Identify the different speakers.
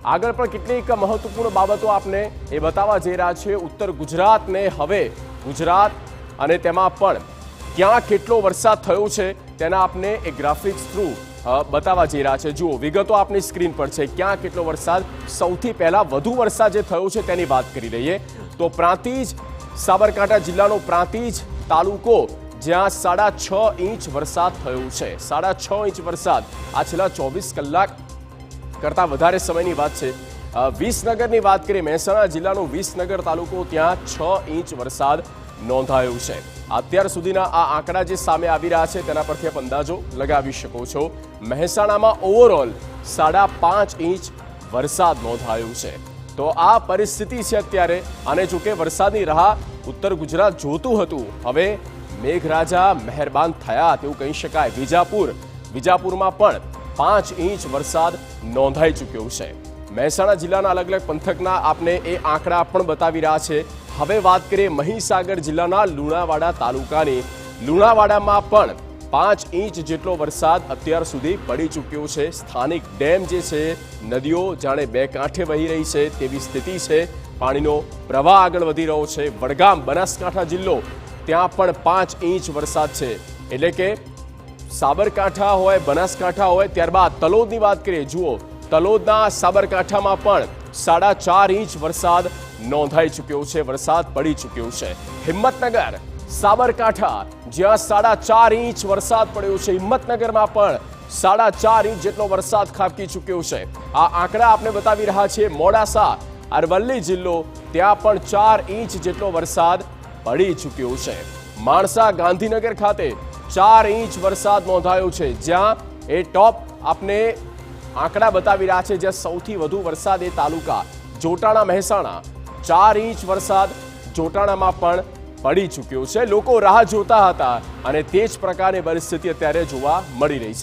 Speaker 1: આગળ પણ કેટલીક મહત્વપૂર્ણ બાબતો આપને એ બતાવવા જઈ રહ્યા છે। ઉત્તર ગુજરાતને હવે ગુજરાત અને તેમાં પણ ક્યાં કેટલો વરસાદ થયો છે તેના આપને એ ગ્રાફિક્સ થ્રુ બતાવવા જઈ રહ્યા છે। જુઓ, વિગતો આપની સ્ક્રીન પર છે। ક્યાં કેટલો વરસાદ, સૌથી પહેલા વધુ વરસાદ જે થયો છે તેની વાત કરી લઈએ તો પ્રાંતિજ, સાબરકાંઠા જિલ્લાનો પ્રાંતિજ તાલુકો, જ્યાં 6.5 ઇંચ વરસાદ થયો છે। 6.5 ઇંચ વરસાદ આ છેલ્લા 24 કલાક કરતાં વધારે સમયની વાત છે। વિસનગરની વાત કરીએ, મહેસાણા જિલ્લાનો વિસનગર તાલુકો, ત્યાં 6 ઇંચ વરસાદ નોંધાયો છે। અત્યાર સુધીના આ આંકડા જે સામે આવી રહ્યા છે તેના પરથી આપ અંદાજો લગાવી શકો છો। મહેસાણામાં ઓવરઓલ 5.5 ઇંચ વરસાદ નોંધાયો છે। તો આ પરિસ્થિતિ છે અત્યારે। અને જો કે વરસાદની રાહ ઉત્તર ગુજરાત જોતું હતું, હવે મેઘરાજા મહેરબાન થયા તેવું કહી શકાય। વિજાપુરમાં પણ 5 ઇંચ વરસાદ નોંધાઈ ચૂક્યો છે। મહેસાણા જિલ્લાના અલગ અલગ પંથકના આપને એ આંકડા પણ બતાવી રહ્યા છે। હવે વાત કરીએ મહીસાગર જિલ્લાના લુણાવાડા તાલુકાની। લુણાવાડામાં પણ 5 ઇંચ જેટલો વરસાદ અત્યાર સુધી પડી ચૂક્યો છે। સ્થાનિક ડેમ જે છે, નદીઓ જાણે બે કાંઠે વહી રહી છે તેવી સ્થિતિ છે। પાણીનો પ્રવાહ આગળ વધી રહ્યો છે। વડગામ, બનાસકાંઠા જિલ્લો, ત્યાં પણ 5 ઇંચ વરસાદ છે। એટલે કે સાબરકાંઠા હોય, બનાસકાંઠા હોય, ત્યારબાદ તલોદની વાત કરીએ। જુઓ, તલોદના સાબરકાંઠામાં પણ 4.5 ઇંચ વરસાદ નોંધાઈ ચૂક્યો છે, વરસાદ પડી ચૂક્યો છે। હિંમતનગર, સાબરકાંઠા, જ્યાં 4.5 ઇંચ વરસાદ પડ્યો છે, હિંમતનગરમાં પણ 4.5 ઇંચ જેટલો વરસાદ ખાબકી ચૂક્યો છે। આ આંકડા આપણે બતાવી રહ્યા છીએ। મોડાસા, અરવલ્લી જિલ્લો, ત્યાં પણ 4 ઇંચ જેટલો વરસાદ પડી ચૂક્યો છે। માણસા, ગાંધીનગર ખાતે 4 ઇંચ વરસાદ નોંધાયો છે, જ્યાં એ ટોપ આપને આંકડા બતાવી રહ્યા છે। જ્યાં સૌથી વધુ વરસાદ એ તાલુકા જોટાણા, મહેસાણા, 4 ઇંચ વરસાદ જોટાણામાં પણ પડી ચૂક્યો છે। લોકો રાહ જોતા હતા અને તે જ પ્રકારની પરિસ્થિતિ અત્યારે જોવા મળી રહી છે।